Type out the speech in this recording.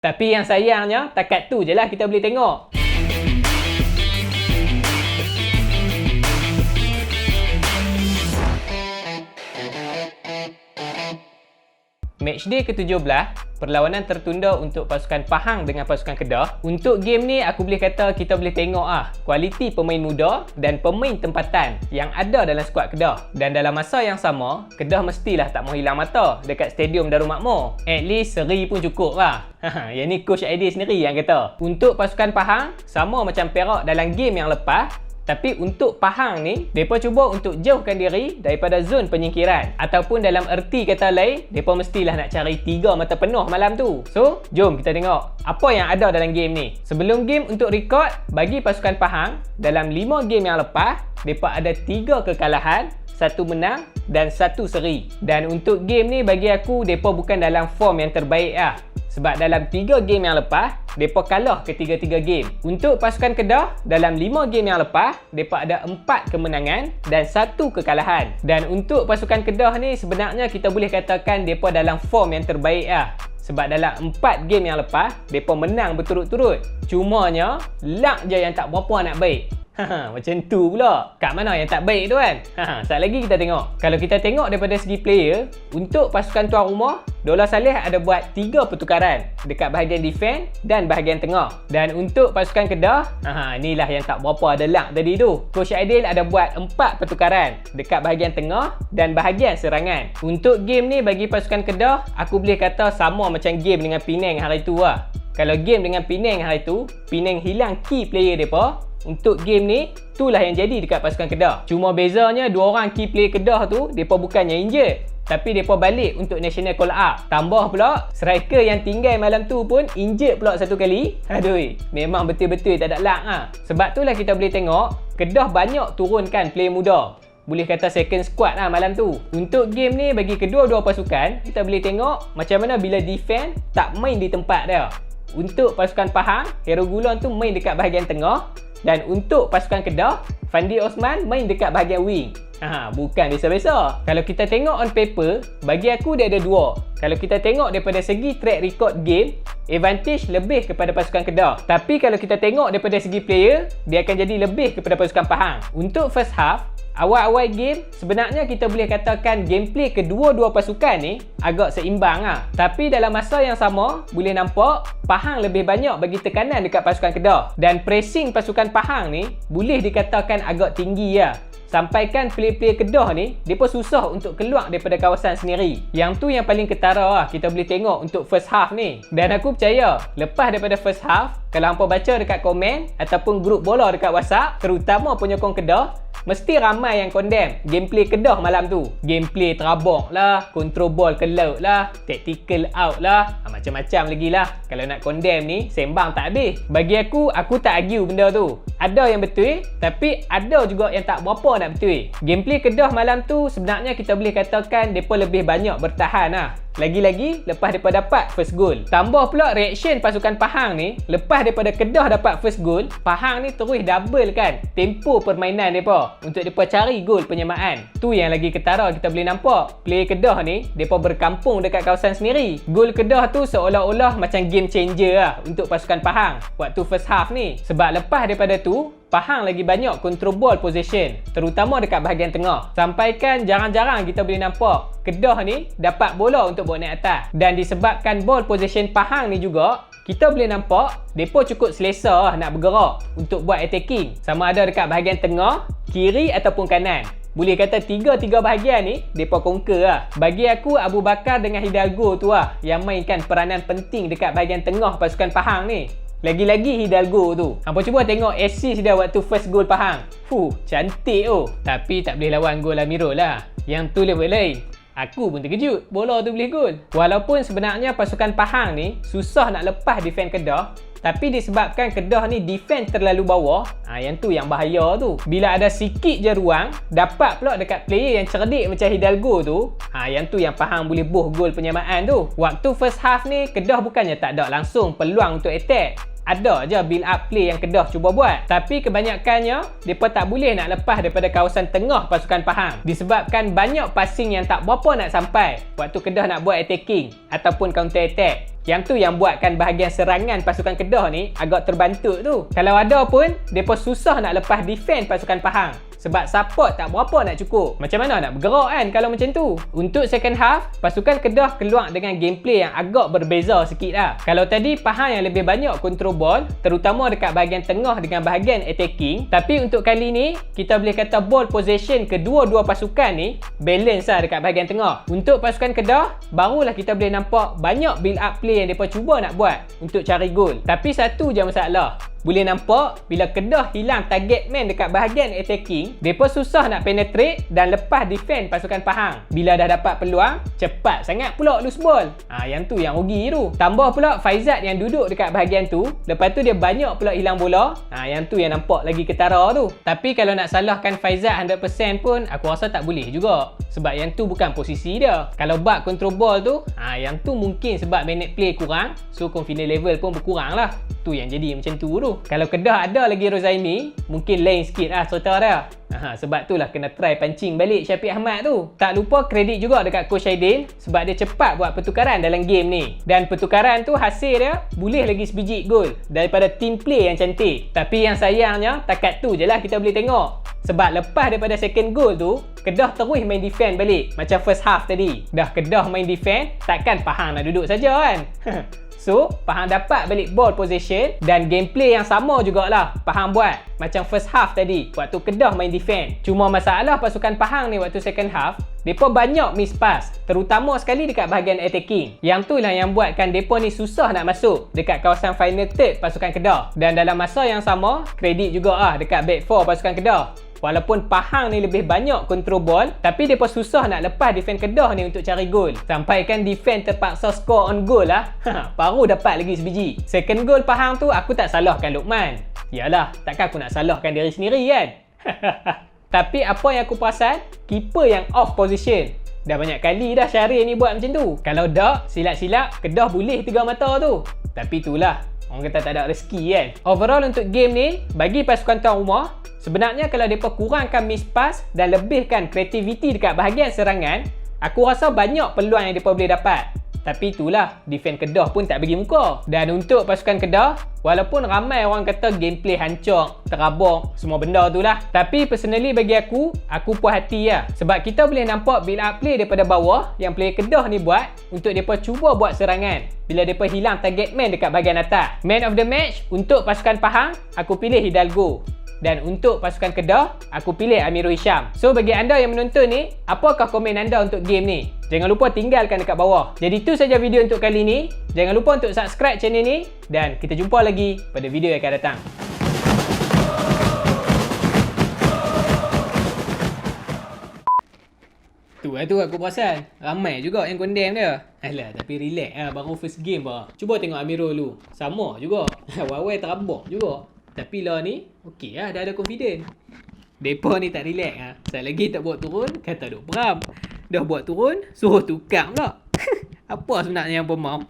Tapi yang sayangnya, takat tu je lah kita boleh tengok. Matchday ke-17, perlawanan tertunda untuk pasukan Pahang dengan pasukan Kedah. Untuk game ni, aku boleh kata kita boleh tengok kualiti pemain muda dan pemain tempatan yang ada dalam skuad Kedah. Dan dalam masa yang sama, Kedah mestilah tak mau hilang mata dekat Stadium Darul Makmur. At least seri pun cukup lah. Yang ni Coach Aidil sendiri yang kata. Untuk pasukan Pahang, sama macam Perak dalam game yang lepas, tapi untuk Pahang ni, mereka cuba untuk jauhkan diri daripada zon penyingkiran. Ataupun dalam erti kata lain, mereka mestilah nak cari 3 mata penuh malam tu. So, jom kita tengok apa yang ada dalam game ni. Sebelum game untuk rekod, bagi pasukan Pahang, dalam 5 game yang lepas, mereka ada 3 kekalahan, 1 menang dan 1 seri. Dan untuk game ni bagi aku, mereka bukan dalam form yang terbaik Sebab dalam 3 game yang lepas, mereka kalah ketiga-tiga game. Untuk pasukan Kedah, dalam 5 game yang lepas, mereka ada 4 kemenangan dan 1 kekalahan. Dan untuk pasukan Kedah ni, sebenarnya kita boleh katakan mereka dalam form yang terbaik Sebab dalam 4 game yang lepas, mereka menang berturut-turut. Cumanya, luck je yang tak berapa nak baik. Macam tu pula. Kat mana yang tak baik tu kan? Sekali lagi kita tengok. Kalau kita tengok daripada segi player, untuk pasukan tuan rumah, Dollah Saleh ada buat 3 pertukaran dekat bahagian defense dan bahagian tengah. Dan untuk pasukan Kedah, inilah yang tak berapa ada luck tadi tu. Coach Aidil ada buat 4 pertukaran dekat bahagian tengah dan bahagian serangan. Untuk game ni bagi pasukan Kedah, aku boleh kata sama macam game dengan Penang hari tu Kalau game dengan Penang hari tu, Penang hilang key player mereka. Untuk game ni, itulah yang jadi dekat pasukan Kedah. Cuma bezanya, 2 orang key player Kedah tu, mereka bukannya injured, tapi mereka balik untuk national call up. Tambah pula, striker yang tinggal malam tu pun injured pula 1 kali. Aduh, memang betul-betul tak ada luck Sebab itulah kita boleh tengok, Kedah banyak turunkan player muda. Boleh kata second squad malam tu. Untuk game ni, bagi kedua-dua pasukan, kita boleh tengok macam mana bila defense tak main di tempat dia. Untuk pasukan Pahang, Hero Gulon tu main dekat bahagian tengah. Dan untuk pasukan Kedah, Fandi Osman main dekat bahagian wing. Bukan biasa-biasa. Kalau kita tengok on paper, bagi aku dia ada 2. Kalau kita tengok daripada segi track record game, advantage lebih kepada pasukan Kedah. Tapi kalau kita tengok daripada segi player, dia akan jadi lebih kepada pasukan Pahang. Untuk first half, awal-awal game, sebenarnya kita boleh katakan gameplay kedua-dua pasukan ni agak seimbang Tapi dalam masa yang sama, boleh nampak Pahang lebih banyak bagi tekanan dekat pasukan Kedah. Dan pressing pasukan Pahang ni boleh dikatakan agak tinggi Sampaikan player-player Kedah ni, mereka susah untuk keluar daripada kawasan sendiri. Yang tu yang paling ketara kita boleh tengok untuk first half ni. Dan aku percaya, lepas daripada first half, kalau hampa baca dekat komen ataupun grup bola dekat WhatsApp, terutama penyokong Kedah, mesti ramai yang condemn gameplay Kedah malam tu. Gameplay terabok lah, control ball ke laut lah, tactical out lah, macam-macam lagi lah. Kalau nak condemn ni, sembang tak habis. Bagi aku tak argue benda tu. Ada yang betul, tapi ada juga yang tak berapa nak betul. Gameplay Kedah malam tu sebenarnya kita boleh katakan mereka lebih banyak bertahan Lagi-lagi lepas mereka dapat first goal. Tambah pula reaction pasukan Pahang ni, lepas daripada Kedah dapat first goal, Pahang ni terus double kan tempo permainan mereka untuk mereka cari gol penyamaan. Tu yang lagi ketara kita boleh nampak. Player Kedah ni, mereka berkampung dekat kawasan sendiri. Gol Kedah tu seolah-olah macam game changer untuk pasukan Pahang waktu first half ni. Sebab lepas daripada tu, Pahang lagi banyak control ball possession, terutama dekat bahagian tengah. Sampaikan jarang-jarang kita boleh nampak Kedah ni dapat bola untuk bawa naik atas. Dan disebabkan ball possession Pahang ni juga, kita boleh nampak mereka cukup selesa nak bergerak untuk buat attacking. Sama ada dekat bahagian tengah, kiri ataupun kanan. Boleh kata 3 bahagian ni mereka conquer Bagi aku, Abu Bakar dengan Hidalgo tu yang mainkan peranan penting dekat bahagian tengah pasukan Pahang ni. Lagi-lagi Hidalgo tu. Hampa cuba tengok assist dia waktu first goal Pahang. Cantik Tapi tak boleh lawan gol Amirul lah. Yang tu level lain. Aku pun terkejut bola tu boleh gol. Walaupun sebenarnya pasukan Pahang ni susah nak lepas defend Kedah, tapi disebabkan Kedah ni defend terlalu bawah, yang tu yang bahaya tu. Bila ada sikit je ruang, dapat pula dekat player yang cerdik macam Hidalgo tu, yang tu yang Pahang boleh boh gol penyamaan tu. Waktu first half ni, Kedah bukannya tak ada langsung peluang untuk attack, ada je build up play yang Kedah cuba buat. Tapi kebanyakannya, mereka tak boleh nak lepas daripada kawasan tengah pasukan Pahang. Disebabkan banyak passing yang tak berapa nak sampai waktu Kedah nak buat attacking ataupun counter attack. Yang tu yang buatkan bahagian serangan pasukan Kedah ni agak terbantuk tu. Kalau ada pun, mereka susah nak lepas defend pasukan Pahang. Sebab support tak berapa nak cukup. Macam mana nak bergerak kan kalau macam tu? Untuk second half, pasukan Kedah keluar dengan gameplay yang agak berbeza sikit lah. Kalau tadi Pahang yang lebih banyak control ball, terutama dekat bahagian tengah dengan bahagian attacking. Tapi untuk kali ni, kita boleh kata ball possession kedua-dua pasukan ni balance lah dekat bahagian tengah. Untuk pasukan Kedah, barulah kita boleh nampak banyak build up play yang mereka cuba nak buat untuk cari gol. Tapi satu je masalah. Boleh nampak bila Kedah hilang target man dekat bahagian attacking, mereka susah nak penetrate dan lepas defend pasukan Pahang. Bila dah dapat peluang, cepat sangat pula loose ball. Yang tu yang rugi tu. Tambah pula Faizat yang duduk dekat bahagian tu, lepas tu dia banyak pula hilang bola. Yang tu yang nampak lagi ketara tu. Tapi kalau nak salahkan Faizat 100% pun, aku rasa tak boleh juga. Sebab yang tu bukan posisi dia. Kalau bak control ball tu, yang tu mungkin sebab minute play kurang, so confidence level pun berkurang lah. Tu yang jadi macam tu tu. Kalau Kedah ada lagi Rozaimi, mungkin lain sikit lah cerita dia. Sebab tu lah kena try pancing balik Syafiq Ahmad tu. Tak lupa kredit juga dekat Coach Aidil sebab dia cepat buat pertukaran dalam game ni. Dan pertukaran tu hasil dia boleh lagi sebiji gol daripada team play yang cantik. Tapi yang sayangnya takat tu je lah kita boleh tengok. Sebab lepas daripada second goal tu, Kedah terus main defend balik macam first half tadi. Dah Kedah main defend, takkan Pahang nak duduk saja kan. So, Pahang dapat balik ball possession dan gameplay yang sama jugalah Pahang buat macam first half tadi waktu Kedah main defend. Cuma masalah pasukan Pahang ni waktu second half, mereka banyak miss pass, terutama sekali dekat bahagian attacking. Yang tu lah yang buatkan mereka ni susah nak masuk dekat kawasan final third pasukan Kedah. Dan dalam masa yang sama, kredit juga dekat back four pasukan Kedah. Walaupun Pahang ni lebih banyak control ball, tapi mereka susah nak lepas defend Kedah ni untuk cari gol. Sampaikan defend terpaksa score on goal lah. Baru dapat lagi sebiji. Second goal Pahang tu aku tak salahkan Luqman. Yalah, takkan aku nak salahkan diri sendiri kan. Tapi apa yang aku perasan, keeper yang off position. Dah banyak kali dah Syahrir ni buat macam tu. Kalau dak, silap-silap Kedah boleh 3 mata tu. Tapi itulah, orang kata tak ada rezeki kan. Overall untuk game ni, bagi pasukan tuan rumah, sebenarnya kalau mereka kurangkan miss pass dan lebihkan kreativiti dekat bahagian serangan, aku rasa banyak peluang yang mereka boleh dapat. Tapi itulah, defend Kedah pun tak bagi muka. Dan untuk pasukan Kedah, walaupun ramai orang kata gameplay hancur, terabak, semua benda tu lah. Tapi personally bagi aku puas hati lah. Sebab kita boleh nampak build up play daripada bawah yang player Kedah ni buat untuk mereka cuba buat serangan bila mereka hilang target man dekat bahagian atas. Man of the match untuk pasukan Pahang, aku pilih Hidalgo. Dan untuk pasukan Kedah, aku pilih Amirul Hisham. So bagi anda yang menonton ni, apakah komen anda untuk game ni? Jangan lupa tinggalkan dekat bawah. Jadi itu saja video untuk kali ni. Jangan lupa untuk subscribe channel ni. Dan kita jumpa lagi pada video yang akan datang. Tu aku perasan. Ramai juga yang condemn dia. Alah, tapi relax lah. Baru first game bah. Cuba tengok Amirul dulu. Sama juga. Wawai terabak juga. Tapi lah ni, okey lah, dah ada confident. Mereka ni tak relax lah. Sekali lagi tak buat turun, kata duk peram. Dah buat turun, suruh tukar pula. Apa sebenarnya yang pemau?